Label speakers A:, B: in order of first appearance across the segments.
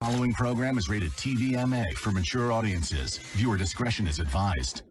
A: Following program is rated TVMA for mature audiences. Viewer discretion is advised.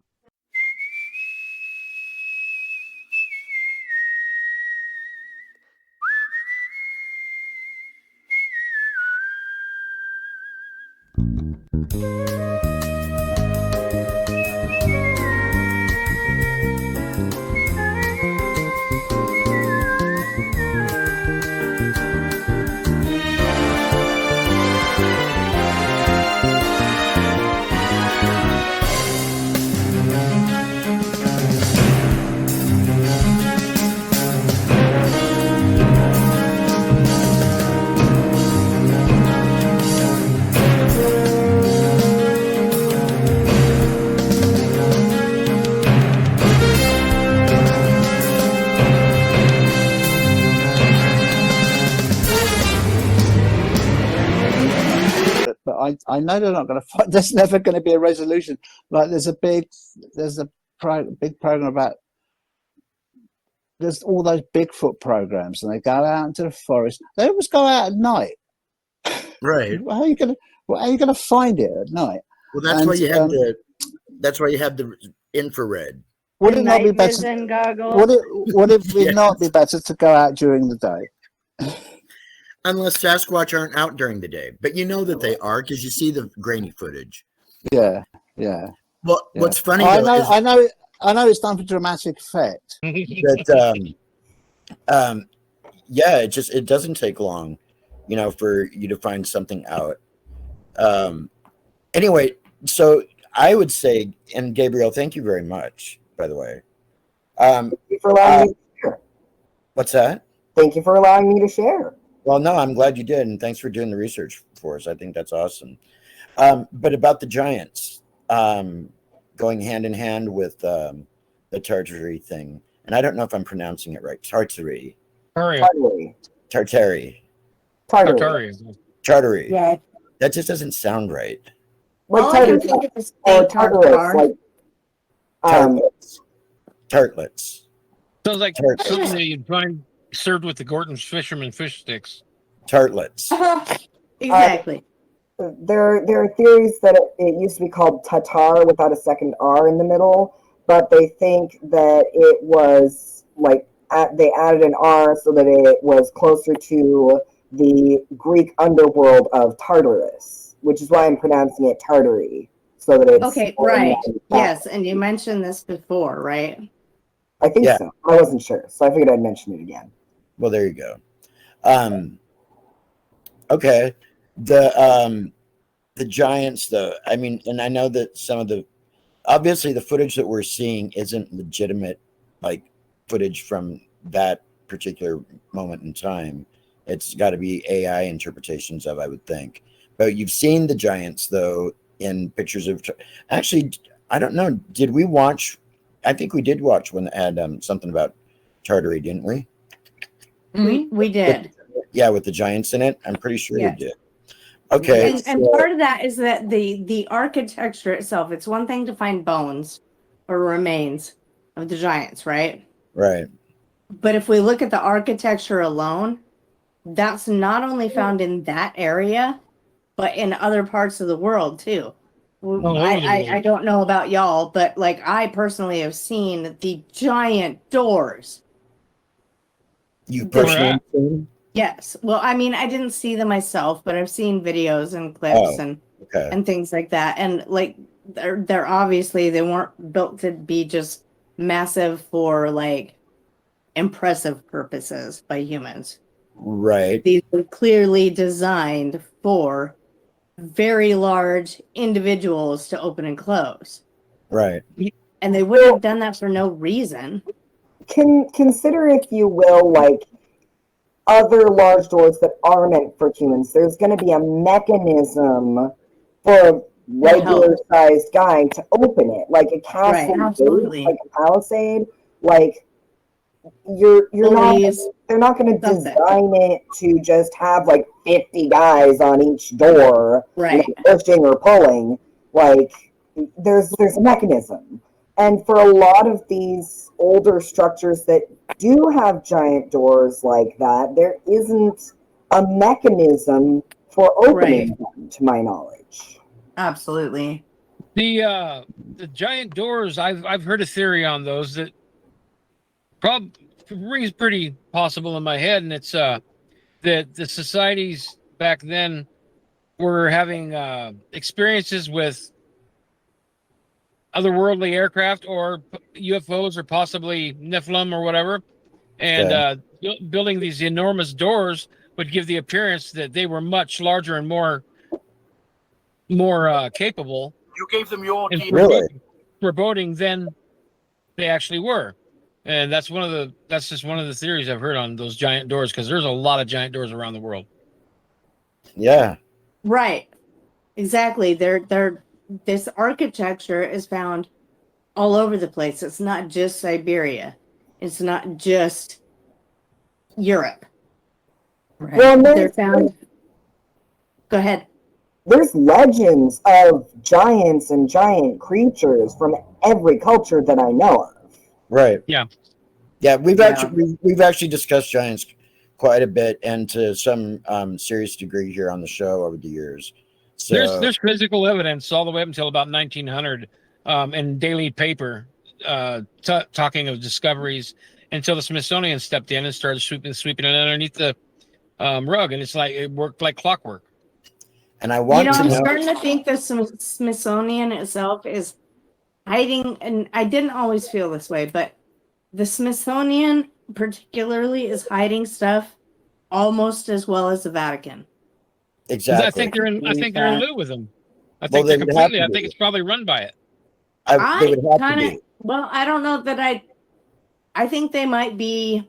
B: I know they're not going to fight. There's never going to be a resolution. Like there's a big program about. There's all those Bigfoot programs, and they go out into the forest. They always go out at night.
C: Right.
B: How are you gonna find it at night?
C: Well, that's why you have That's why you have the infrared.
B: Would it not be better? Would it not be better to go out during the day?
C: Unless Sasquatch aren't out during the day. But you know that they are because you see the grainy footage.
B: Yeah.
C: Well, what's funny
B: I know it's done for dramatic effect.
C: That it doesn't take long, for you to find something out. Anyway, so I would say, and Gabriel, thank you very much, by the way.
D: Thank you for allowing me to share.
C: What's that?
D: Thank you for allowing me to share.
C: Well, no, I'm glad you did, and thanks for doing the research for us. I think that's awesome. But about the giants going hand in hand with the Tartary thing, and I don't know if I'm pronouncing it right. Tartary.
D: Yeah.
C: That just doesn't sound right. Tartlets.
E: Sounds like something that you'd find served with the Gorton's fisherman fish sticks.
C: Tartlets.
F: Exactly.
D: There are theories that it used to be called Tatar without a second R in the middle, but they think that it was like they added an R so that it was closer to the Greek underworld of Tartarus, which is why I'm pronouncing it Tartary, so that it's
F: okay. Right. Yes, and you mentioned this before, right?
D: I think so. I wasn't sure, so I figured I'd mention it again.
C: Well, there you go. Okay. The giants, though. I mean, and I know that obviously the footage that we're seeing isn't legitimate, like footage from that particular moment in time. It's got to be AI interpretations of, I would think. But you've seen the giants, though, in pictures of. Actually, I don't know. Did we watch? I think we did watch when they had something about Tartary, didn't we?
F: We did.
C: With the giants in it. I'm pretty sure we did. Okay.
F: And part of that is that the architecture itself, it's one thing to find bones or remains of the giants, right?
C: Right.
F: But if we look at the architecture alone, that's not only found in that area, but in other parts of the world too. I don't know about y'all, but like I personally have seen the giant doors.
C: You personally seen?
F: Yes. Well, I mean, I didn't see them myself, but I've seen videos and clips and things like that. And like, they're obviously, they weren't built to be just massive for like impressive purposes by humans.
C: Right.
F: These were clearly designed for very large individuals to open and close.
C: Right.
F: And they would have done that for no reason.
D: Consider, if you will, like other large doors that are meant for humans. There's going to be a mechanism for a regular-sized guy to open it, like a castle, like a palisade. Like you're not. They're not going to design it to just have like 50 guys on each door, pushing or pulling. Like there's a mechanism. And for a lot of these older structures that do have giant doors like that, there isn't a mechanism for opening them. to my knowledge.
F: Absolutely.
E: The giant doors, I've heard a theory on those that rings pretty possible in my head, and it's that the societies back then were having experiences with otherworldly aircraft or UFOs or possibly Nephilim or whatever, and building these enormous doors would give the appearance that they were much larger and more capable.
G: You gave them your
E: and
G: key.
C: Really?
E: foreboding than they actually were. And that's just one of the theories I've heard on those giant doors, because there's a lot of giant doors around the world.
C: Yeah.
F: Right. Exactly. This architecture is found all over the place. It's not just Siberia. It's not just Europe. Right.
D: Well,
F: They're found. Go ahead.
D: There's legends of giants and giant creatures from every culture that I know of.
C: Right.
E: Yeah.
C: Yeah, we've actually discussed giants quite a bit, and to some serious degree here on the show over the years. So
E: There's physical evidence all the way up until about 1900 in daily paper talking of discoveries, until the Smithsonian stepped in and started sweeping it underneath the rug, and it's like it worked like clockwork.
C: And I want to
F: I'm
C: know.
F: starting to think the Smithsonian itself is hiding, and I didn't always feel this way, but the Smithsonian particularly is hiding stuff almost as well as the Vatican.
C: Exactly.
E: I think they're in lieu with them. I
C: Well,
E: think
C: they
E: they're
C: would have
E: completely.
C: to
E: I
C: be.
E: think it's probably run by it.
C: They would have to be.
F: Well, I don't know that I think they might be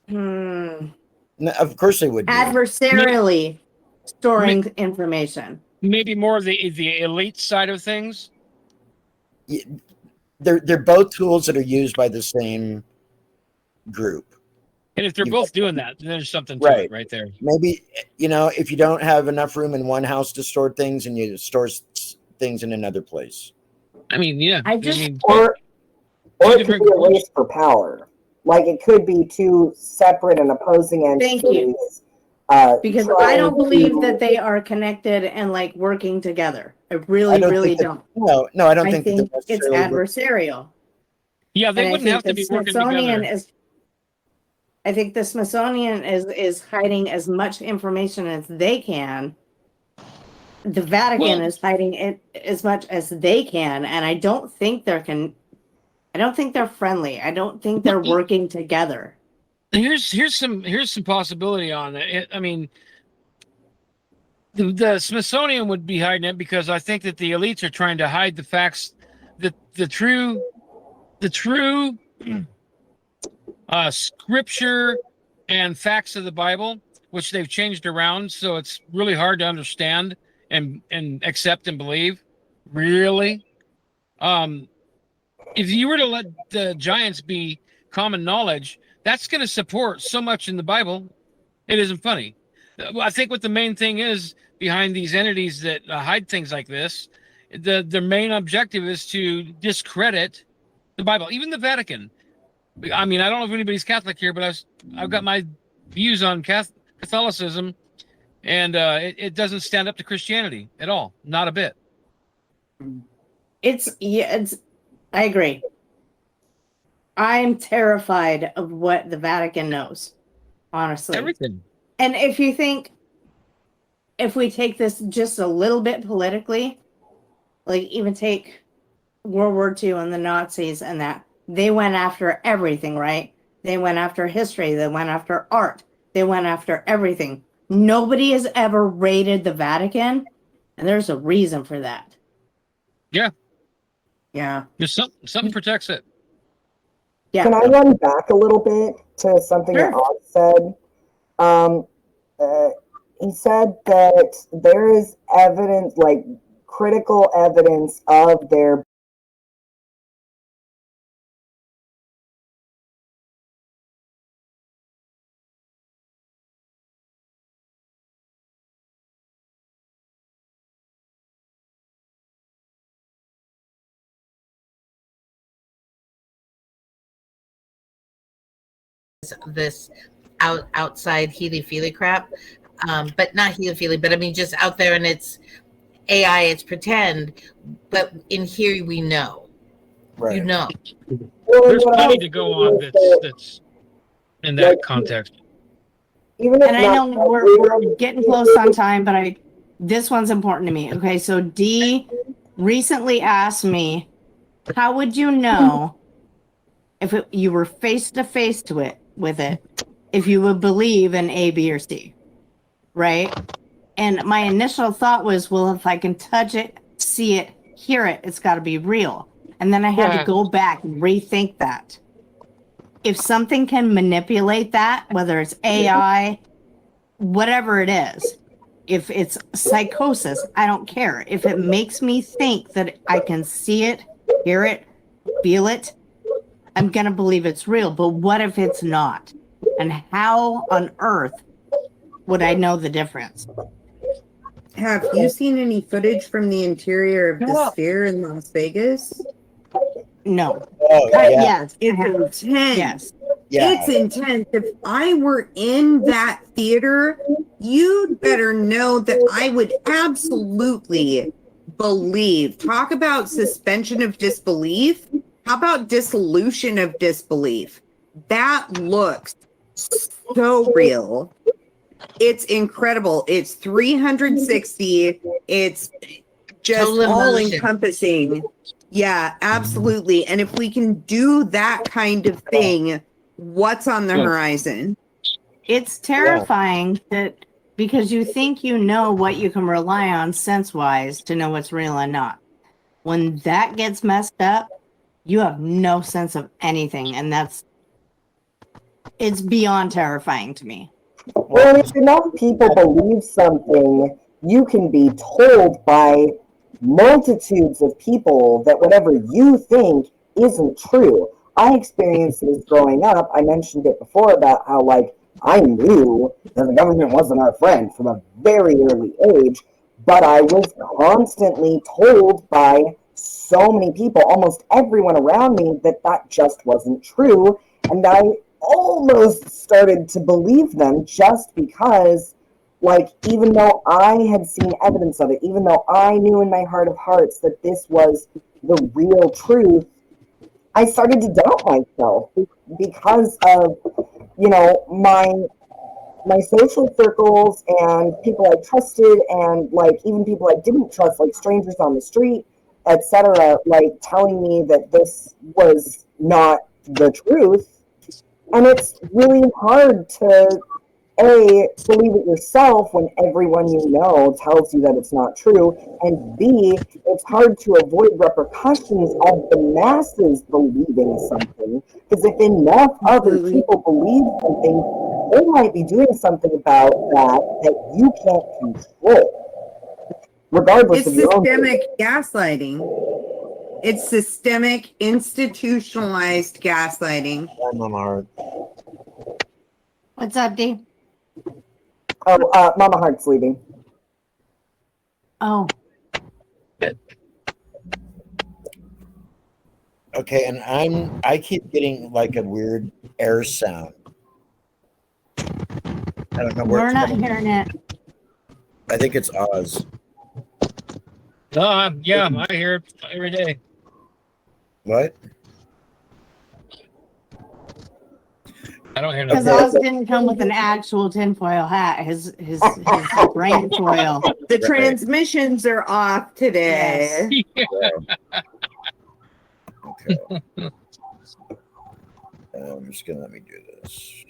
C: No, of course they would be.
F: adversarially storing information.
E: Maybe more of the elite side of things.
C: They're both tools that are used by the same group.
E: And if they're both doing that, then there's something to
C: Right.
E: it right there.
C: Maybe, if you don't have enough room in one house to store things, and you store things in another place.
E: I mean, yeah.
D: Or it could be a race for power. Like, it could be two separate and opposing entities.
F: Thank you. Because I don't believe that they are connected and like working together. I really don't.
C: No, I don't think
F: it's adversarial.
E: Yeah, they wouldn't have to be working together.
F: I think the Smithsonian is hiding as much information as they can. The Vatican is hiding it as much as they can, and I don't think they're friendly. I don't think they're working together.
E: Here's some possibility on it. I mean, the Smithsonian would be hiding it because I think that the elites are trying to hide the facts, the true scripture and facts of the Bible, which they've changed around, so it's really hard to understand and accept and believe. Really, if you were to let the giants be common knowledge, that's going to support so much in the Bible. It isn't funny. I think what the main thing is behind these entities that hide things like this, the main objective is to discredit the Bible, even the Vatican. I mean, I don't know if anybody's Catholic here, but I've got my views on Catholicism, and it doesn't stand up to Christianity at all, not a bit.
F: I agree. I'm terrified of what the Vatican knows, honestly.
E: Everything.
F: And if we take this just a little bit politically, like even take World War II and the Nazis and that, they went after everything, right? They went after history. They went after art. They went after everything. Nobody has ever raided the Vatican, and there's a reason for that.
E: Yeah.
F: Yeah.
E: There's something protects it.
F: Yeah.
D: Can I run back a little bit to something that Oz said? He said that there is evidence, like critical evidence of their
H: this outside Healy-Feely crap.
G: but not healy-feely, but I mean just out there, and it's AI, it's pretend, but in here we know.
C: Right.
G: You know.
E: There's plenty to go on that's in that context.
D: Even
F: And I know we're getting close on time, but this one's important to me. Okay, so Dee recently asked me, how would you know if you were face to face with it, if you would believe in A, B, or C, right? And my initial thought was, well, if I can touch it, see it, hear it, it's got to be real. And then I had to go back and rethink that. If something can manipulate that, whether it's AI, whatever it is, if it's psychosis, I don't care. If it makes me think that I can see it, hear it, feel it, I'm going to believe it's real. But what if it's not? And how on earth would I know the difference?
H: Have you seen any footage from the interior of the Sphere in Las Vegas?
F: No.
C: Oh, yeah.
F: Yes.
H: It's intense.
F: Yes.
C: Yeah.
H: It's intense. If I were in that theater, you'd better know that I would absolutely believe. Talk about suspension of disbelief. How about dissolution of disbelief? That looks so real. It's incredible. It's 360. It's just all encompassing. Yeah, absolutely. And if we can do that kind of thing, what's on the horizon?
F: It's terrifying that because you think you know what you can rely on sense-wise to know what's real and not. When that gets messed up, you have no sense of anything, and it's beyond terrifying to me.
D: Well, if enough people believe something, you can be told by multitudes of people that whatever you think isn't true. I experienced this growing up. I mentioned it before about how, like, I knew that the government wasn't our friend from a very early age, but I was constantly told by so many people, almost everyone around me, that that just wasn't true. And I almost started to believe them just because, like, even though I had seen evidence of it, even though I knew in my heart of hearts that this was the real truth, I started to doubt myself because of, you know, my social circles and people I trusted, and like even people I didn't trust, like strangers on the street, etc., like telling me that this was not the truth. And it's really hard to A, believe it yourself when everyone you know tells you that it's not true, and B, it's hard to avoid repercussions of the masses believing something, because if enough other people believe something, they might be doing something about that you can't control, regardless of your own.
H: It's systemic gaslighting. It's systemic, institutionalized gaslighting.
C: MommaHeart.
F: What's up, Dee?
D: Oh, MommaHeart's leaving.
F: Oh.
C: Okay, and I keep getting like a weird air sound. I don't know where
F: We're
C: it's
F: not
C: coming
F: hearing it.
C: I think it's Oz.
E: Yeah, I hear it every day.
C: What?
E: I don't hear
F: Because
E: nothing.
F: Oz didn't come with an actual tinfoil hat. His brain foil.
H: The transmissions are off today.
F: Yes.
C: Okay. I'm just gonna let me do this.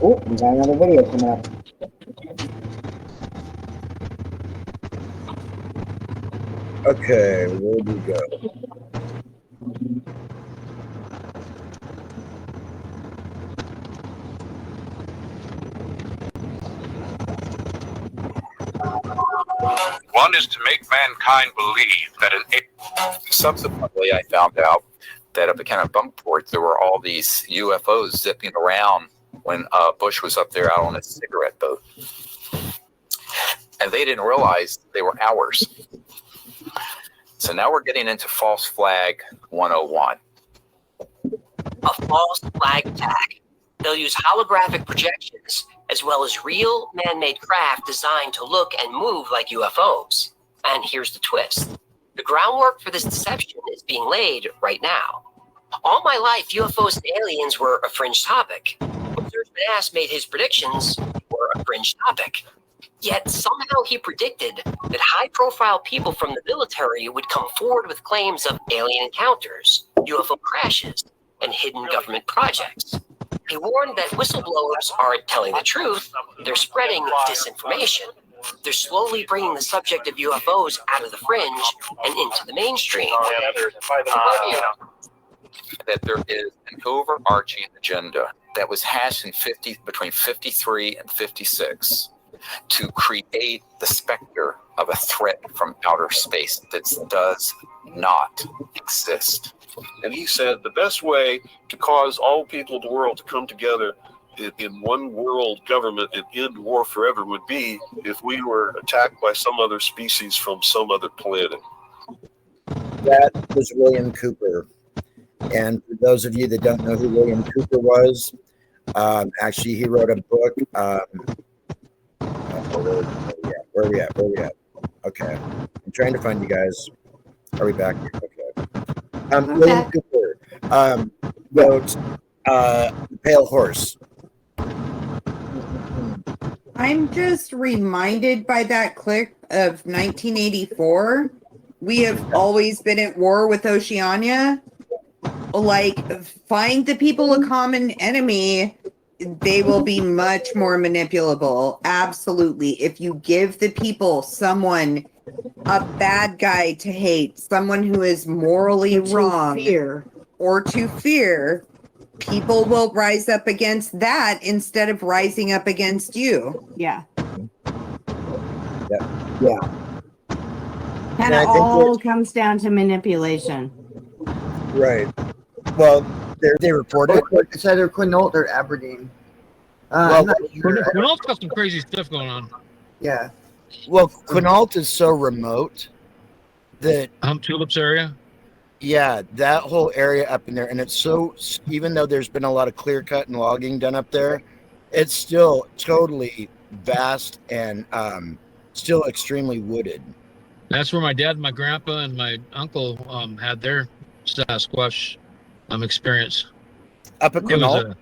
D: Oh, we got another video coming up.
C: Okay, where do we go?
I: One is to make mankind believe that Subsequently, I found out that at the kind of bump port, there were all these UFOs zipping around when Bush was up there out on a cigarette boat. And they didn't realize they were ours. So now we're getting into false flag 101.
J: A false flag attack. They'll use holographic projections as well as real man-made craft designed to look and move like UFOs. And here's the twist. The groundwork for this deception is being laid right now. All my life, UFOs and aliens were a fringe topic. When Sergeant Ass made his predictions, were a fringe topic. Yet somehow he predicted that high-profile people from the military would come forward with claims of alien encounters, UFO crashes, and hidden government projects. He warned that whistleblowers aren't telling the truth, they're spreading disinformation. They're slowly bringing the subject of UFOs out of the fringe and into the mainstream.
I: That there is an overarching agenda that was hashed in between 53 and 56 to create the specter of a threat from outer space that does not exist.
K: And he said the best way to cause all people of the world to come together in one world government and end war forever would be if we were attacked by some other species from some other planet.
C: That was William Cooper. And for those of you that don't know who William Cooper was, actually he wrote a book. Where are we at? Okay. I'm trying to find you guys. Are we back? Okay. William Cooper wrote The Pale Horse.
H: I'm just reminded by that clip of 1984. We have always been at war with Oceania. Like, find the people a common enemy, they will be much more manipulable. Absolutely. If you give the people someone, a bad guy to hate, someone who is morally wrong, or to fear, people will rise up against that instead of rising up against you.
F: Yeah.
C: Yeah.
F: And it all comes down to manipulation.
C: Right. Well, they reported.
L: It's either Quinault or Aberdeen.
E: Quinault's got some crazy stuff going on.
L: Yeah.
C: Well, Quinault is so remote that
E: Tulips area.
C: Yeah, that whole area up in there, and it's so, even though there's been a lot of clear cut and logging done up there, it's still totally vast and still extremely wooded.
E: That's where my dad, my grandpa, and my uncle had their Sasquatch experience.
C: Up at Quinault?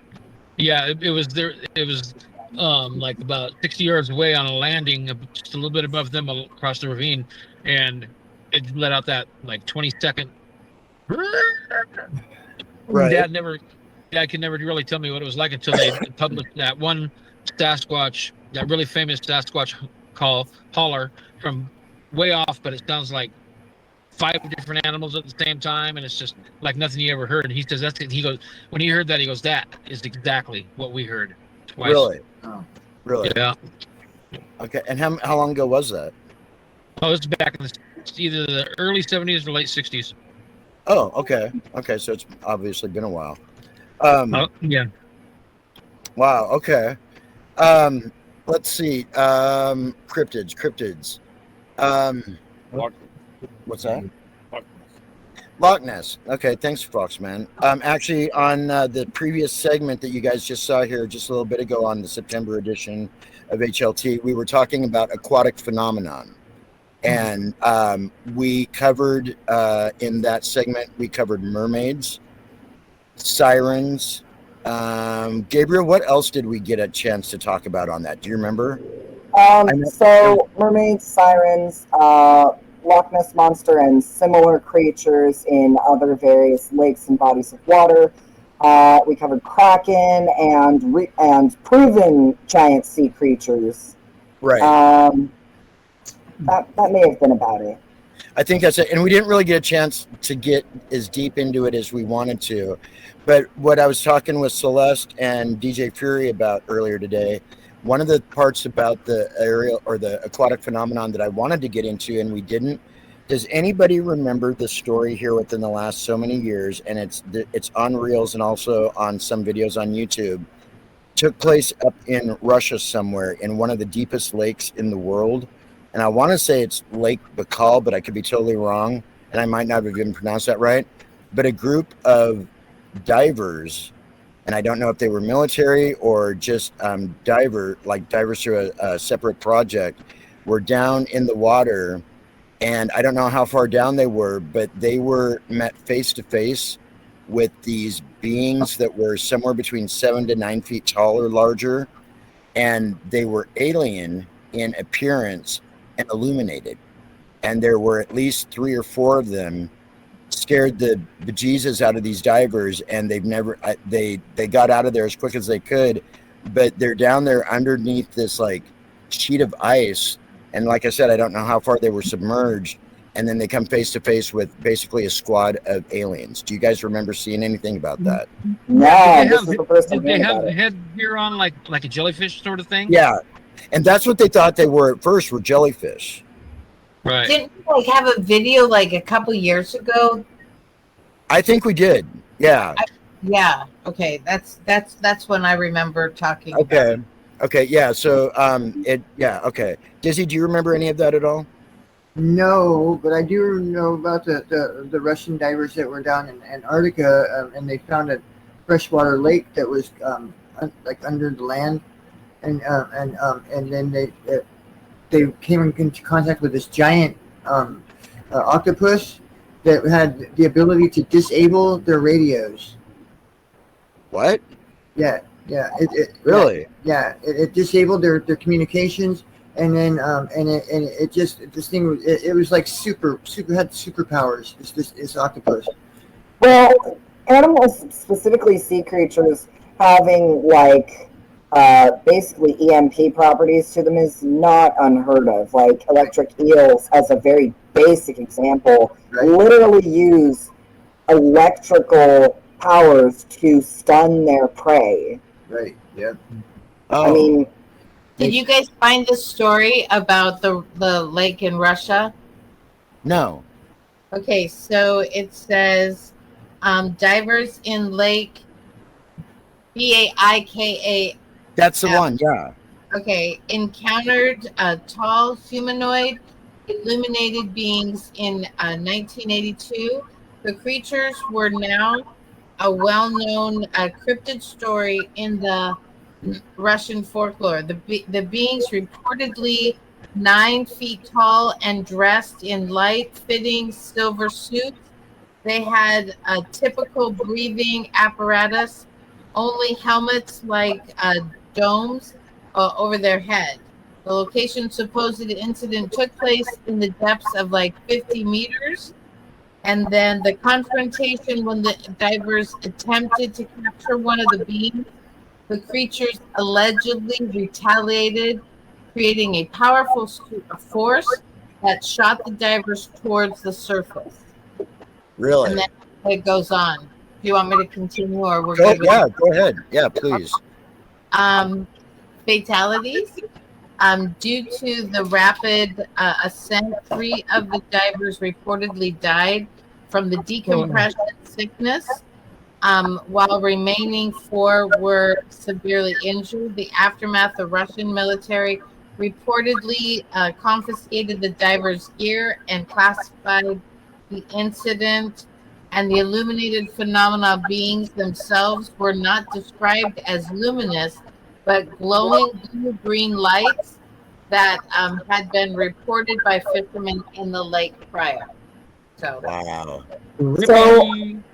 E: It was there. It was like about 60 yards away on a landing, just a little bit above them across the ravine, and it let out that like 20-second.
C: Right.
E: Dad could never really tell me what it was like until they published that one Sasquatch, that really famous Sasquatch holler from way off, but it sounds like 5 different animals at the same time, and it's just like nothing you ever heard. And he says that's it. He goes, when he heard that, he goes, that is exactly what we heard twice.
C: Really? Oh, really?
E: Yeah.
C: Okay. And how long ago was that?
E: Oh, it's back in either the early 70s or late 60s.
C: Oh, okay. Okay, so it's obviously been a while.
E: Yeah.
C: Wow, okay. Let's see. Cryptids. What's that? Loch Ness. Okay, thanks, Foxman. Actually, on the previous segment that you guys just saw here just a little bit ago on the September edition of HLT, we were talking about aquatic phenomenon. And we covered, in that segment, we covered mermaids, sirens. Gabriel, what else did we get a chance to talk about on that? Do you remember?
D: So mermaids, sirens, Loch Ness Monster, and similar creatures in other various lakes and bodies of water. We covered kraken and proven giant sea creatures.
C: Right.
D: That may have been about it.
C: I think that's it. And we didn't really get a chance to get as deep into it as we wanted to. But what I was talking with Celeste and DJ Fury about earlier today, one of the parts about the aerial or the aquatic phenomenon that I wanted to get into and we didn't. Does anybody remember the story here within the last so many years? And it's on Reels and also on some videos on YouTube. Took place up in Russia somewhere in one of the deepest lakes in the world. and I want to say it's Lake Baikal, but I could be totally wrong, and I might not have even pronounced that right. But a group of divers, and I don't know if they were military or just divers through a separate project, were down in the water, and I don't know how far down they were, but they were met face to face with these beings that were somewhere between 7 to 9 feet tall or larger, and they were alien in appearance and illuminated. And there were at least 3 or 4 of them. Scared the bejesus out of these divers, and they've never they got out of there as quick as they could, but they're down there underneath this like sheet of ice, and like I said, I don't know how far they were submerged, and then they come face to face with basically a squad of aliens. Do you guys remember seeing anything about that?
D: No,
E: Did
D: this is the first time
E: they
D: hearing
E: have
D: about
E: the
D: it.
E: headgear on like a jellyfish sort of thing?
C: Yeah, and that's what they thought they were at first, were jellyfish.
E: Right.
G: Didn't we like have a video like a couple years ago?
C: I think we did. Yeah.
G: Yeah. Okay. That's when I remember talking.
C: Okay. Okay. Yeah. So okay. Dizzy, do you remember any of that at all?
L: No, but I do know about the Russian divers that were down in Antarctica, and they found a freshwater lake that was like under the land, and then they came into contact with this giant octopus that had the ability to disable their radios.
C: What?
L: Yeah. It
C: really?
L: Yeah. It disabled their communications, and then it just this thing was it was like super had superpowers. This octopus.
D: Well, animals, specifically sea creatures, having like basically EMP properties to them is not unheard of. Like electric eels, as a very basic example, literally use electrical powers to stun their prey.
L: Right. Yeah.
C: Oh.
D: I mean,
G: Did you guys find the story about the lake in Russia?
C: No.
G: Okay, so it says divers in Lake Baika.
C: That's the one. Yeah.
G: Okay, encountered a tall humanoid illuminated beings in 1982. The creatures were now a well-known cryptid story in the Russian folklore. The beings reportedly 9 feet tall and dressed in light-fitting silver suits. They had a typical breathing apparatus, only helmets like domes over their head. The location supposed incident took place in the depths of like 50 meters. And then the confrontation when the divers attempted to capture one of the beings, the creatures allegedly retaliated, creating a powerful force that shot the divers towards the surface.
C: Really?
G: And then it goes on. Do you want me to continue, or we're
C: Go,
G: good?
C: yeah, go ahead. Yeah, please.
G: Fatalities. Due to the rapid ascent, 3 of the divers reportedly died from the decompression sickness, while remaining 4 were severely injured. The aftermath, the Russian military reportedly confiscated the divers' gear and classified the incident, and the illuminated phenomena beings themselves were not described as luminous, but glowing blue-green lights that had been reported by fishermen in the lake prior. So,
C: wow.
D: So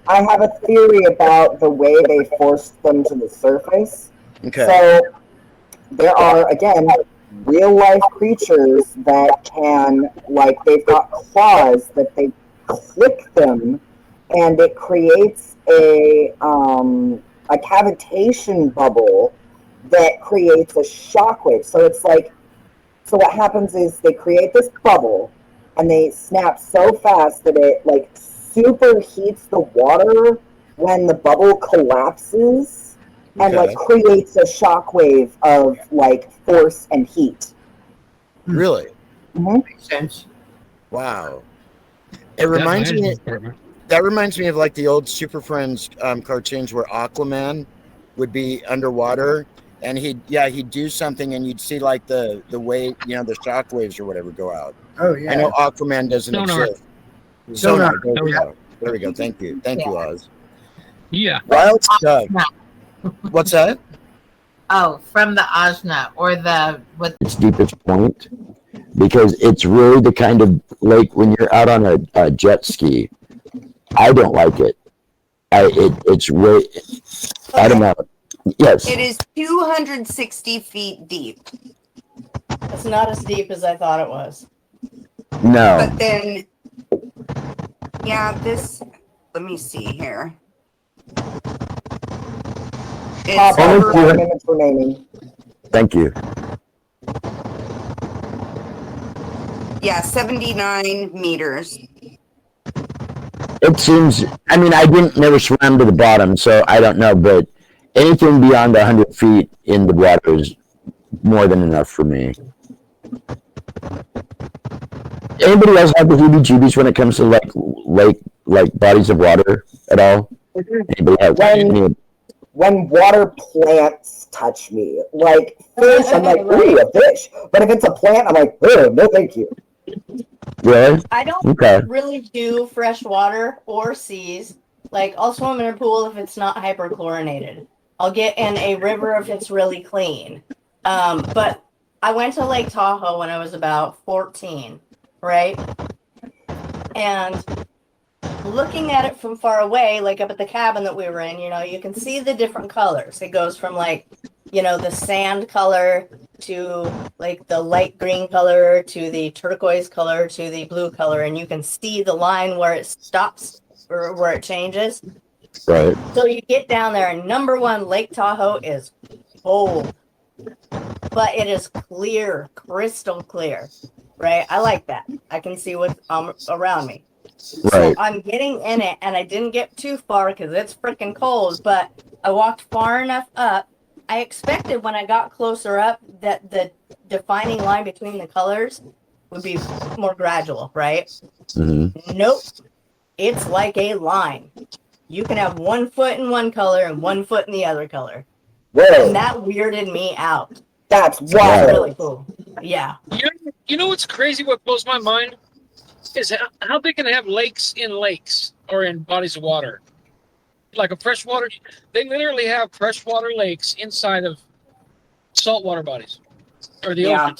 D: I have a theory about the way they forced them to the surface.
C: Okay.
D: So there are, again, real life creatures that can, like, they've got claws that they click them, and it creates a cavitation bubble that creates a shockwave. So it's like, so what happens is they create this bubble, and they snap so fast that it like superheats the water when the bubble collapses, and like creates a shockwave of like force and heat.
C: Really?
D: Mm-hmm.
L: Makes sense.
C: Wow. It reminds me. That reminds me of like the old Super Friends cartoons where Aquaman would be underwater And he'd do something, and you'd see like the wave, the shock waves or whatever go out.
L: Oh yeah.
C: I know Aquaman doesn't exist. Sonar. There we go. There we go. Thank you, Oz.
E: Yeah.
C: Wild stuff. What's that?
G: Oh, from the Ajna or
M: its deepest point, because it's really the kind of lake when you're out on a jet ski. I don't like it. It's really, I don't know. Yes.
H: It is 260 feet deep.
F: It's not as deep as I thought it was.
M: No.
H: But then, yeah, let me see here.
D: Minutes remaining.
M: Thank you.
H: Yeah, 79 meters.
M: It seems, I mean, I never swam to the bottom, so I don't know, but anything beyond 100 feet in the water is more than enough for me. Anybody else have the heebie-jeebies when it comes to like bodies of water at all? Anybody have any?
D: When water plants touch me, like fish, I'm like, ooh, a fish. But if it's a plant, I'm like, oh, no, thank you.
M: Really?
F: I don't really do fresh water or seas. Like, I'll swim in a pool if it's not hyperchlorinated. I'll get in a river if it's really clean. But I went to Lake Tahoe when I was about 14, right? And looking at it from far away, like up at the cabin that we were in, you can see the different colors. It goes from like, the sand color to like the light green color to the turquoise color to the blue color. And you can see the line where it stops or where it changes.
M: Right.
F: So you get down there and number one, Lake Tahoe is cold, but it is clear, crystal clear, right? I like that. I can see what's around me.
M: Right.
F: So I'm getting in it, and I didn't get too far because it's freaking cold, but I walked far enough up. I expected when I got closer up that the defining line between the colors would be more gradual, right?
M: Mm-hmm.
F: Nope. It's like a line. You can have 1 foot in one color and 1 foot in the other color.
D: Whoa.
F: And that weirded me out.
D: That's wild.
F: That's really cool. Yeah.
E: You know what's crazy? What blows my mind is how they can have lakes in lakes or in bodies of water. Like a freshwater, they literally have freshwater lakes inside of saltwater bodies or the ocean.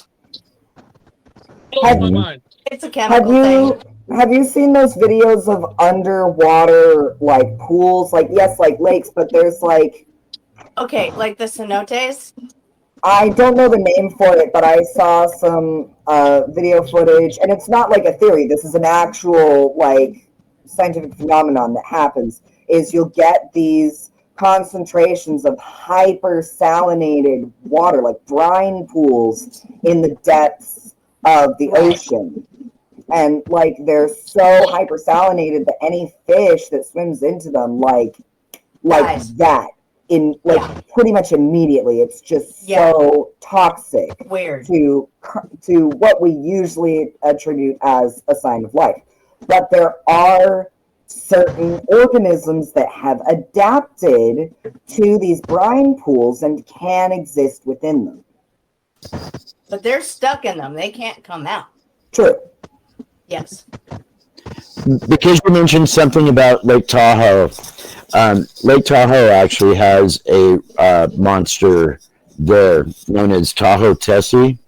E: Blows my mind.
F: It's a chemical thing.
D: Have you seen those videos of underwater like pools? Like yes, like lakes, but there's like
F: okay, like the cenotes.
D: I don't know the name for it, but I saw some video footage, and it's not like a theory. This is an actual like scientific phenomenon that happens. Is you'll get these concentrations of hypersalinated water, like brine pools, in the depths of the ocean. And like they're so hypersalinated that any fish that swims into them, like that, in like pretty much immediately, it's just so toxic.
F: Weird.
D: To what we usually attribute as a sign of life. But there are certain organisms that have adapted to these brine pools and can exist within them.
F: But they're stuck in them. They can't come out.
D: True.
F: Yes.
M: Because you mentioned something about Lake Tahoe, Lake Tahoe actually has a monster there known as Tahoe Tessie.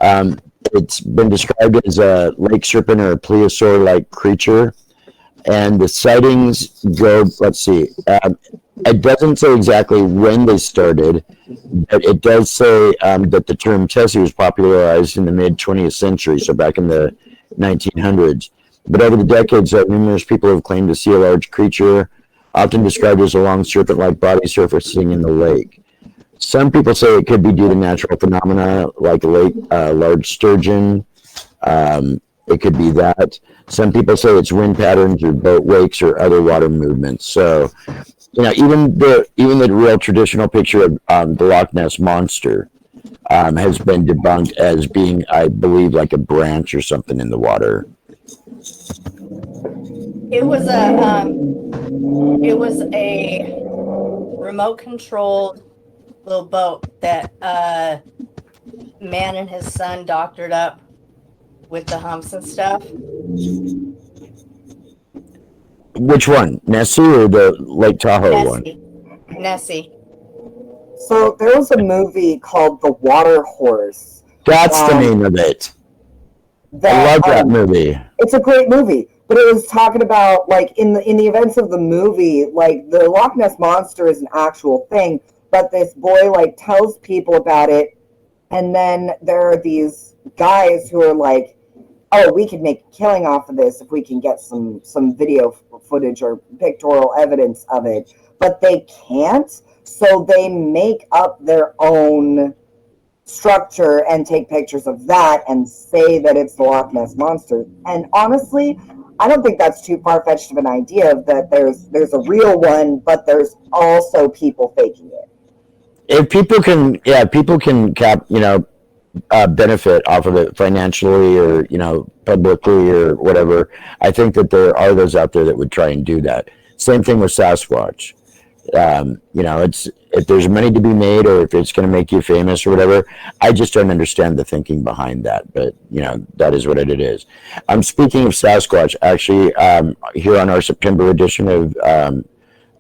M: It's been described as a lake serpent or a plesiosaur-like creature. And the sightings go, let's see, it doesn't say exactly when they started, but it does say that the term Tessie was popularized in the mid-20th century, so back in the 1900s. But over the decades, numerous people have claimed to see a large creature, often described as a long serpent-like body surfacing in the lake. Some people say it could be due to natural phenomena like a large sturgeon. It could be that. Some people say it's wind patterns or boat wakes or other water movements. So, even the real traditional picture of the Loch Ness Monster has been debunked as being, I believe, like a branch or something in the water.
F: It was a remote controlled little boat that man and his son doctored up with the humps and stuff.
M: Which one, Nessie or the Lake Tahoe one?
F: Nessie.
D: So there was a movie called The Water Horse.
M: That's the name of it. I love that movie.
D: It's a great movie, but it was talking about like in the events of the movie, like the Loch Ness Monster is an actual thing, but this boy like tells people about it, and then there are these guys who are like, oh, we could make a killing off of this if we can get some video footage or pictorial evidence of it, but they can't, so they make up their own structure and take pictures of that and say that it's the Loch Ness Monster. And honestly, I don't think that's too far-fetched of an idea that there's a real one, but there's also people faking it.
M: If people can, benefit off of it financially or, publicly or whatever, I think that there are those out there that would try and do that. Same thing with Sasquatch. It's, if there's money to be made or if it's going to make you famous or whatever, I just don't understand the thinking behind that. But, that is what it is. Speaking of Sasquatch, actually, here on our September edition of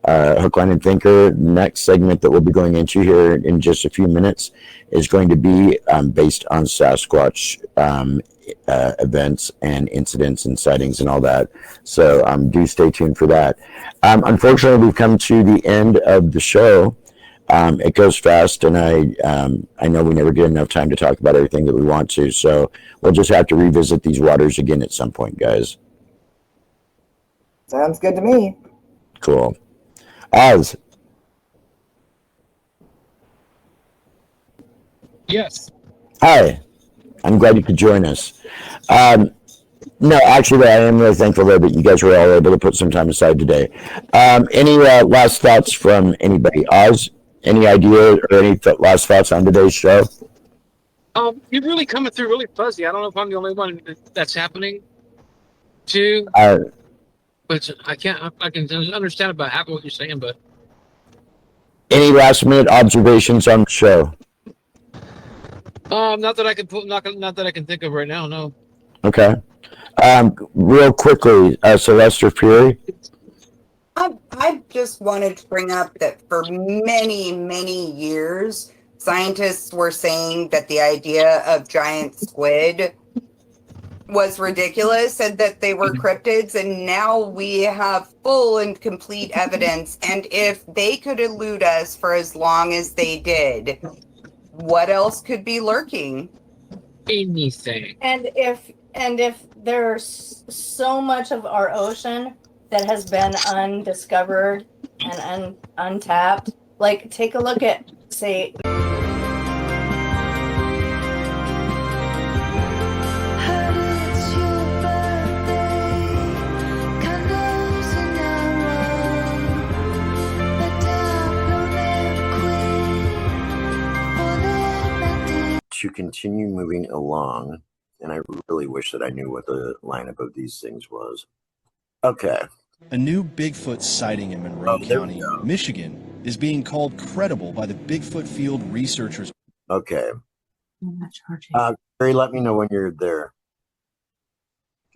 M: Hook, Line, and Thinker, the next segment that we'll be going into here in just a few minutes is going to be based on Sasquatch events and incidents and sightings and all that. So do stay tuned for that. Unfortunately, we've come to the end of the show. It goes fast, and I know we never get enough time to talk about everything that we want to. So we'll just have to revisit these waters again at some point, guys.
D: Sounds good to me.
M: Cool. Oz.
E: Yes.
M: Hi. I'm glad you could join us. No, actually, I am really thankful though that you guys were all able to put some time aside today. Any last thoughts from anybody? Oz, any idea or any last thoughts on today's show?
E: You're really coming through really fuzzy. I don't know if I'm the only one that's happening to. But I can understand about half of what you're saying, but.
M: Any last minute observations on the show?
E: Not that I can not that I can think of right now. No.
M: Okay. Real quickly, Sylvester Fury.
H: I just wanted to bring up that for many, many years, scientists were saying that the idea of giant squid was ridiculous and that they were cryptids, and now we have full and complete evidence. And if they could elude us for as long as they did, what else could be lurking?
E: Anything.
F: And if there's so much of our ocean that has been undiscovered and untapped, like take a look at, say,
C: to continue moving along, and I really wish that I knew what the lineup of these things was. Okay.
N: A new Bigfoot sighting in Monroe County, Michigan, is being called credible by the Bigfoot field researchers.
C: Okay.
F: I'm not charging.
C: Barry, let me know when you're there.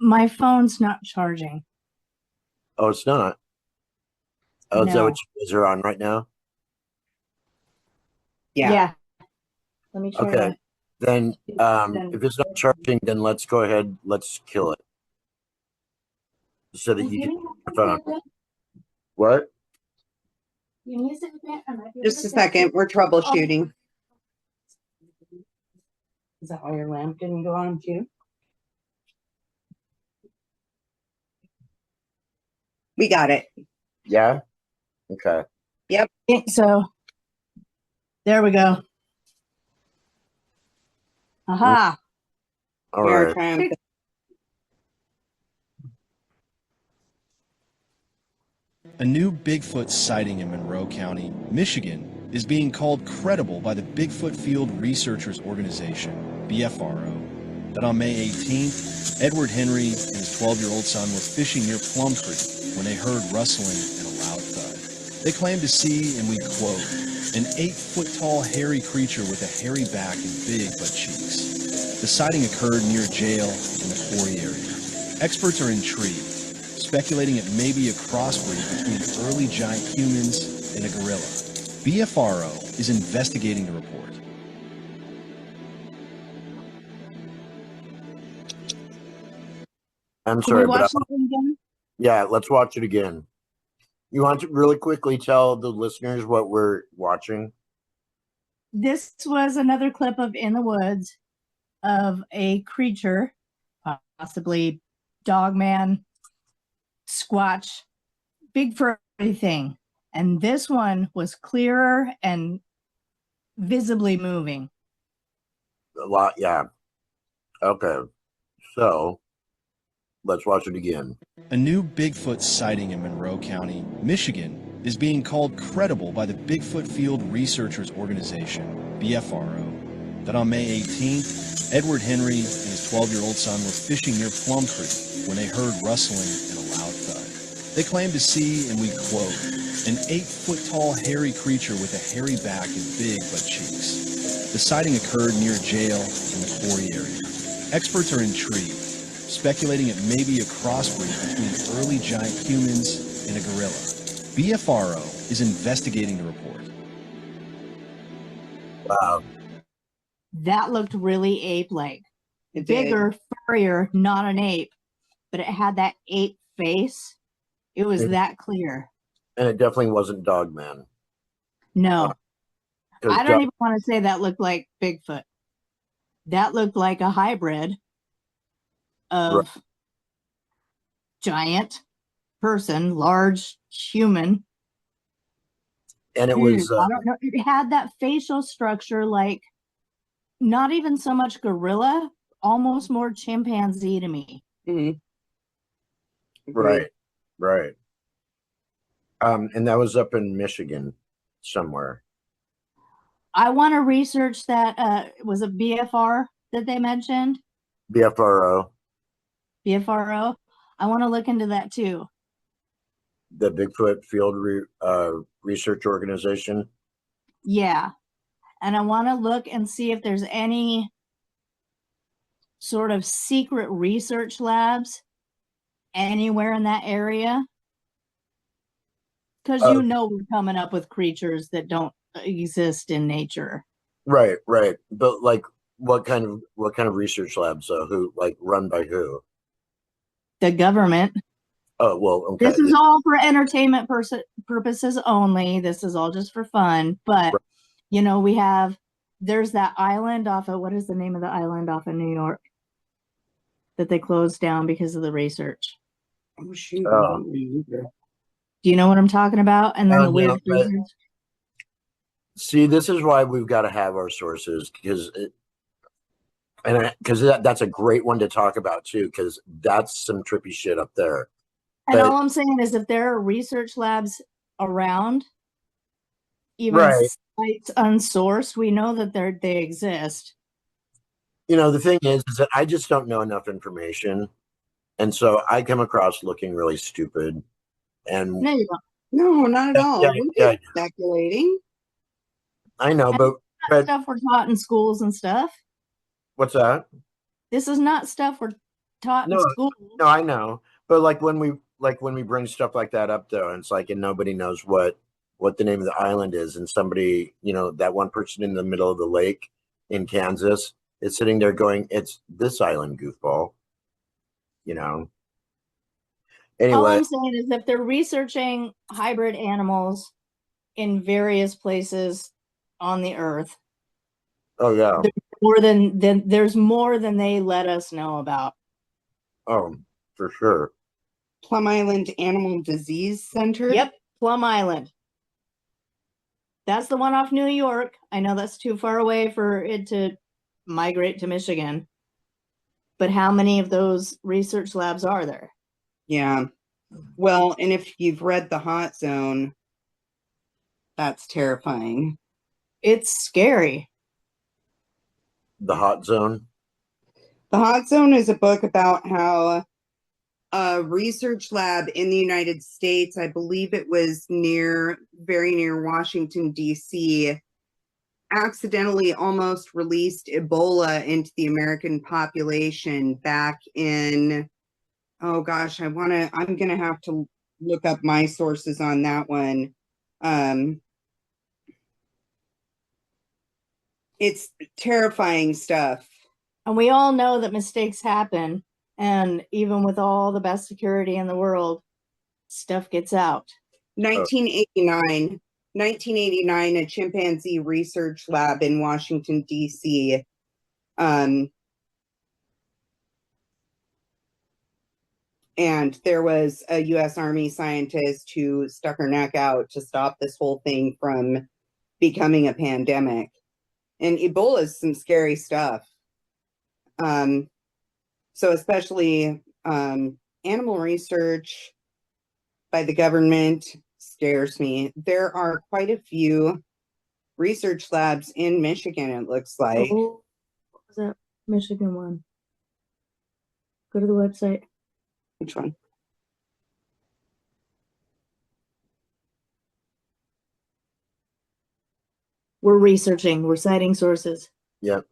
F: My phone's not charging.
C: Oh, it's not? Oh,
F: No.
C: is that what you guys are on right now?
F: Yeah. Let me try
C: Okay.
F: that.
C: Then, if it's not charging, then let's go ahead. Let's kill it. So that you can your phone. What?
H: Just a second, we're troubleshooting.
F: Is that why your lamp didn't go on too?
H: We got it.
C: Yeah? Okay.
H: Yep.
F: So there we go. Aha.
C: All right.
N: A new Bigfoot sighting in Monroe County, Michigan, is being called credible by the Bigfoot Field Researchers Organization, BFRO, that on May 18th, Edward Henry and his 12-year-old son were fishing near Plum Creek when they heard rustling and a loud thud. They claimed to see, and we quote, An 8-foot-tall hairy creature with a hairy back and big butt cheeks. The sighting occurred near a jail in the quarry area. Experts are intrigued, speculating it may be a crossbreed between early giant humans and a gorilla. BFRO is investigating the report.
M: I'm
F: Can we
M: sorry,
F: watch
M: but
F: something again?
M: yeah, let's watch it again. You want to really quickly tell the listeners what we're watching?
F: This was another clip of In the Woods of a creature, possibly dogman, squatch, big furry thing. And this one was clearer and visibly moving.
M: A lot, yeah. Okay, so let's watch it again.
N: A new Bigfoot sighting in Monroe County, Michigan, is being called credible by the Bigfoot Field Researchers Organization, BFRO, that on May 18th, Edward Henry and his 12-year-old son were fishing near Plum Creek when they heard rustling and a loud thud. They claimed to see, and we quote, an 8-foot-tall hairy creature with a hairy back and big butt cheeks. The sighting occurred near a jail in the quarry area. Experts are intrigued, speculating it may be a crossbreed between early giant humans and a gorilla. BFRO is investigating the report.
M: Wow.
F: That looked really ape-like.
H: It
F: Bigger, furrier, not an ape, but it had that ape face. It was that clear.
M: And it definitely wasn't Dogman.
F: No.
M: 'Cause
F: I don't even want to say that looked like Bigfoot. That looked like a hybrid of giant person, large human.
M: And it was
F: I don't know. It had that facial structure like not even so much gorilla, almost more chimpanzee to me.
M: right. And that was up in Michigan somewhere.
F: I want to research that. Was it BFR that they mentioned?
M: BFRO,
F: BFRO. I want to look into that too.
M: the Bigfoot Field Research Organization.
F: Yeah. And I want to look and see if there's any sort of secret research labs anywhere in that area. Because you know we're coming up with creatures that don't exist in nature.
M: Right. But like, what kind of research labs? Who, like, run by who?
F: The government.
M: Oh well, okay.
F: This is all for entertainment purposes only. This is all just for fun. But you know, there's that island off of, what is the name of the island off of New York that they closed down because of the research?
H: Oh shoot.
F: Do you know what I'm talking about? And then the weird research.
M: See, this is why we've got to have our sources, because that's a great one to talk about too, because that's some trippy shit up there.
F: And all I'm saying is, if there are research labs around, even sites unsourced, we know that they exist.
M: You know, the thing is that I just don't know enough information, and so I come across looking really stupid. And
F: no, you don't.
H: No, not at all.
M: Yeah.
H: Speculating.
M: I know, but
F: stuff we're taught in schools and stuff.
M: What's that?
F: This is not stuff we're taught in school.
M: No, I know, but like when we bring stuff like that up, though, and it's like, and nobody knows what the name of the island is, and somebody, you know, that one person in the middle of the lake in Kansas is sitting there going, "It's this island, goofball," you know. Anyway,
F: all I'm saying is, if they're researching hybrid animals in various places on the earth,
M: oh yeah,
F: there's more than they let us know about.
M: Oh, for sure.
H: Plum Island Animal Disease Center.
F: Yep, Plum Island. That's the one off New York. I know that's too far away for it to migrate to Michigan. But how many of those research labs are there?
H: Yeah. Well, and if you've read The Hot Zone, that's terrifying.
F: It's scary.
M: The Hot Zone?
H: The Hot Zone is a book about how a research lab in the United States. I believe it was very near Washington, D.C., accidentally almost released Ebola into the American population back in, oh gosh, I'm going to have to look up my sources on that one. It's terrifying stuff.
F: And we all know that mistakes happen. And even with all the best security in the world, stuff gets out.
H: 1989, a chimpanzee research lab in Washington, D.C. And there was a U.S. Army scientist who stuck her neck out to stop this whole thing from becoming a pandemic. And Ebola is some scary stuff. So especially animal research by the government scares me. There are quite a few research labs in Michigan, it looks like.
F: Oh, what was that Michigan one? Go to the website.
H: Which one?
F: We're researching. We're citing sources.
C: Yep.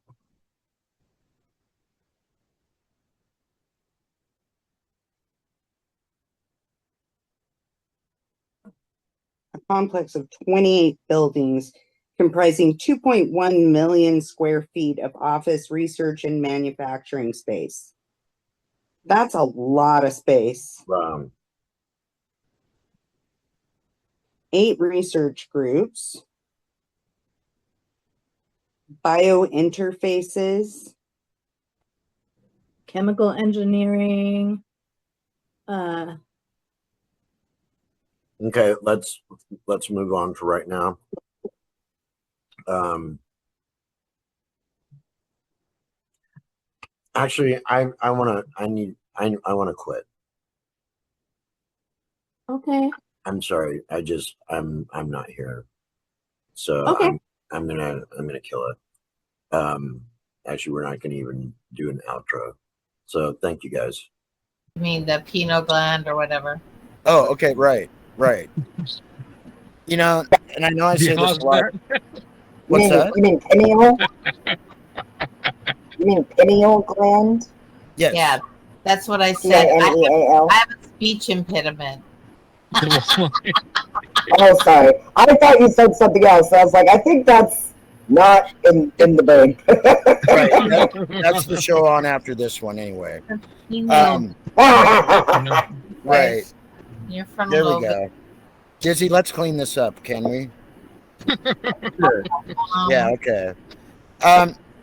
H: A complex of 28 buildings comprising 2.1 million square feet of office, research, and manufacturing space. That's a lot of space.
C: Wow.
H: 8 research groups. Biointerfaces.
F: Chemical engineering.
C: Okay, let's move on for right now. Actually, I want to quit.
F: Okay.
C: I'm sorry. I'm not here. So
F: okay.
C: I'm gonna kill it. Actually, we're not gonna even do an outro. So thank you guys.
G: I mean the pineal gland or whatever.
C: Oh, okay, right. You know, and I know I say this a lot. What's that?
D: You mean pineal? You mean pineal gland?
C: Yes.
G: Yeah, that's what I said.
D: P-I-N-E-A-L.
G: I have a speech impediment.
D: Oh, sorry. I thought you said something else. I was like, I think that's not in the brain.
C: Right. That's the show on after this one, anyway. Right.
G: You're from
C: There we go. Gypsy, let's clean this up, can we? Sure. Yeah, okay.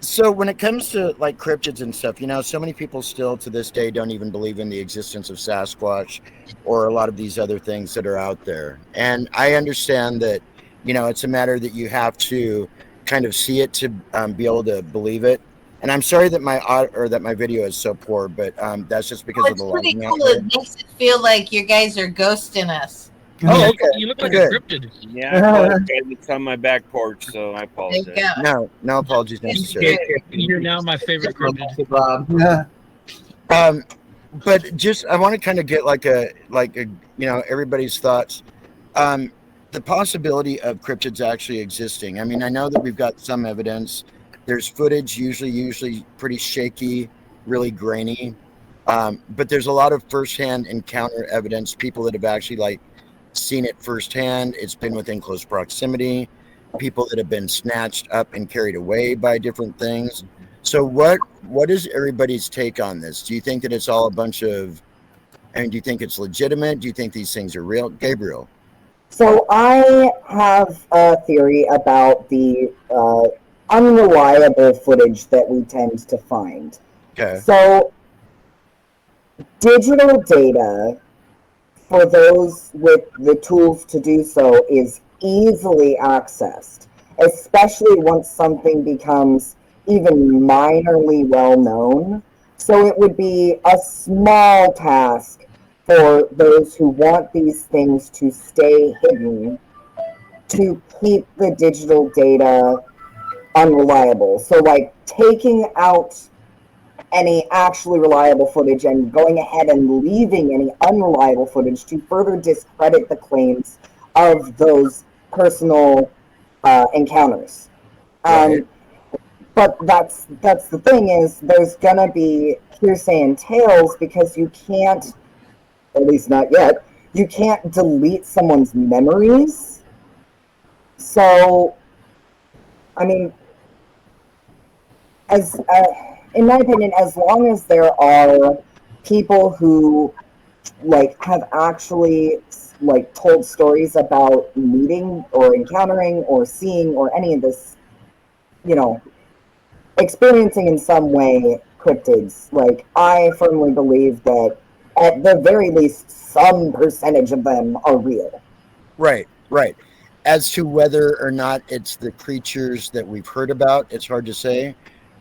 C: So when it comes to like cryptids and stuff, you know, so many people still to this day don't even believe in the existence of Sasquatch or a lot of these other things that are out there. And I understand that, you know, it's a matter that you have to kind of see it to be able to believe it. And I'm sorry that my video is so poor, but that's just because of the
G: lighting. It's pretty
C: lighting.
G: cool. It makes it feel like you guys are ghosting us.
C: Oh, okay.
E: You look like
C: Good.
E: a cryptid.
O: Yeah, it's on my back porch, so I apologize.
G: There you go.
C: No apologies necessary.
E: You're now my favorite cryptid.
L: Yeah.
C: But just I want to kind of get like a you know, everybody's thoughts. The possibility of cryptids actually existing. I mean, I know that we've got some evidence. There's footage, usually pretty shaky, really grainy. But there's a lot of firsthand encounter evidence, people that have actually like seen it firsthand. It's been within close proximity, people that have been snatched up and carried away by different things. So what is everybody's take on this? Do you think that it's all a bunch of, do you think it's legitimate? Do you think these things are real? Gabriel?
D: So I have a theory about the unreliable footage that we tend to find.
C: Okay.
D: So digital data, for those with the tools to do so, is easily accessed, especially once something becomes even minorly well known. So it would be a small task for those who want these things to stay hidden to keep the digital data unreliable. So like taking out any actually reliable footage and going ahead and leaving any unreliable footage to further discredit the claims of those personal encounters.
C: Right.
D: But that's the thing, is there's gonna be hearsay and tales, because you can't, at least not yet, you can't delete someone's memories. So, I mean, as in my opinion, as long as there are people who like have actually like told stories about meeting or encountering or seeing or any of this, you know, experiencing in some way cryptids, like I firmly believe that at the very least some percentage of them are real.
C: Right. As to whether or not it's the creatures that we've heard about, it's hard to say.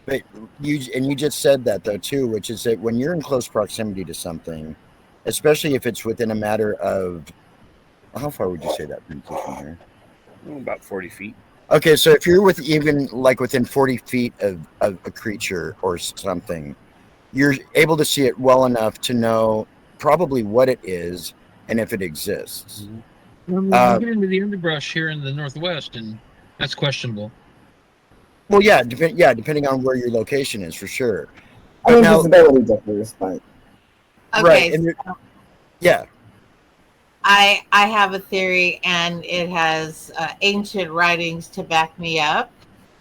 C: But you just said that though too, which is that when you're in close proximity to something, especially if it's within a matter of, how far would you say that from here?
O: About 40 feet.
C: Okay, so if you're within 40 feet of a creature or something, you're able to see it well enough to know probably what it is and if it exists.
E: Mm-hmm. You get into the underbrush here in the Northwest, and that's questionable.
C: Well, yeah, depending on where your location is, for sure.
D: I mean, visibility differs, but
G: okay.
C: Right. Yeah.
G: I have a theory, and it has ancient writings to back me up.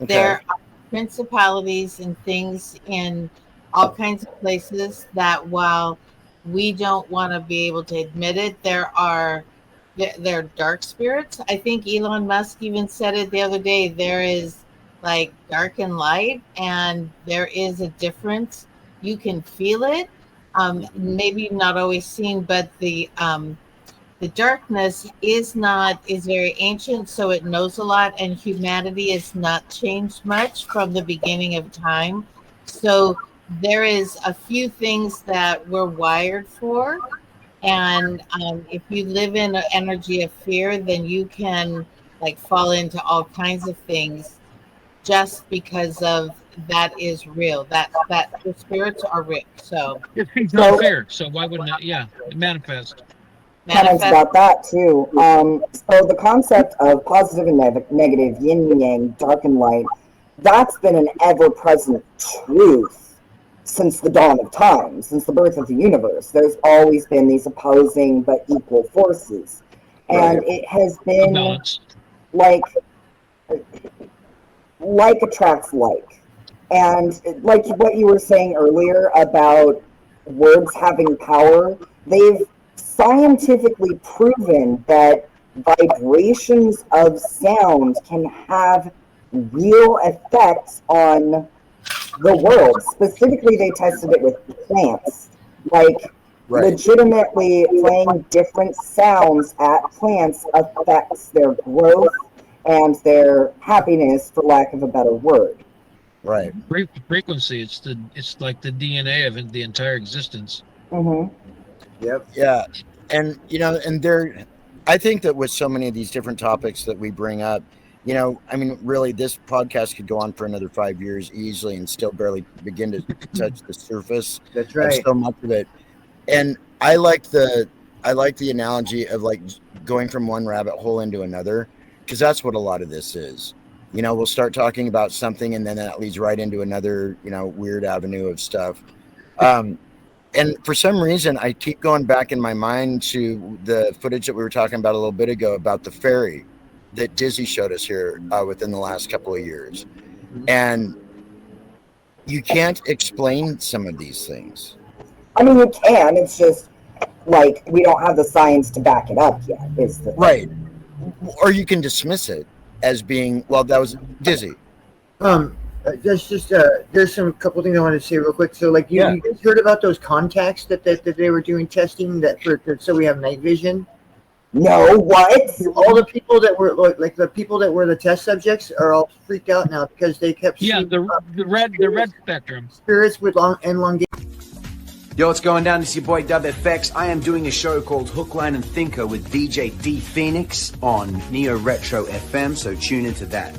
G: Okay. There are principalities and things in all kinds of places that, while we don't want to be able to admit it, there are dark spirits. I think Elon Musk even said it the other day. There is like dark and light, and there is a difference. You can feel it. Maybe not always seen, but the darkness is very ancient, so it knows a lot, and humanity has not changed much from the beginning of time. So there is a few things that we're wired for, and if you live in an energy of fear, then you can like fall into all kinds of things just because of that is real. That the spirits are real. So
E: it's not fear. So why wouldn't it? Yeah, it manifest.
D: Comments about that too. So the concept of positive and negative, yin and yang, dark and light, that's been an ever-present truth since the dawn of time, since the birth of the universe. There's always been these opposing but equal forces, and it has been like attracts like, and like what you were saying earlier about words having power. They've scientifically proven that vibrations of sound can have real effects on the world. Specifically, they tested it with plants, like legitimately playing different sounds at plants affects their growth and their happiness, for lack of a better word.
C: Right.
E: Frequency. It's like the DNA of the entire existence.
D: Mm-hmm.
C: Yep. Yeah. And, I think that with so many of these different topics that we bring up, really, this podcast could go on for another 5 years easily and still barely begin to touch the surface.
L: That's right.
C: Of so much of it. And I like the analogy of like going from one rabbit hole into another, because that's what a lot of this is. We'll start talking about something, and then that leads right into another, weird avenue of stuff. And for some reason, I keep going back in my mind to the footage that we were talking about a little bit ago about the ferry that Dizzy showed us here within the last couple of years. And you can't explain some of these things.
D: I mean, you can. It's just like we don't have the science to back it up yet. Is the
C: right? Or you can dismiss it as being, well, that was Dizzy.
L: There's some couple things I want to say real quick. So, like, you guys heard about those contacts that they were doing testing so we have night vision?
D: No, what?
L: All the people that were the people that were the test subjects are all freaked out now because they kept seeing
E: the red spectrum
L: spirits with elongation.
P: Yo, what's going down? This is your boy Dub FX. I am doing a show called Hook, Line, and Thinker with DJ D Phoenix on Neo Retro FM, so tune into that.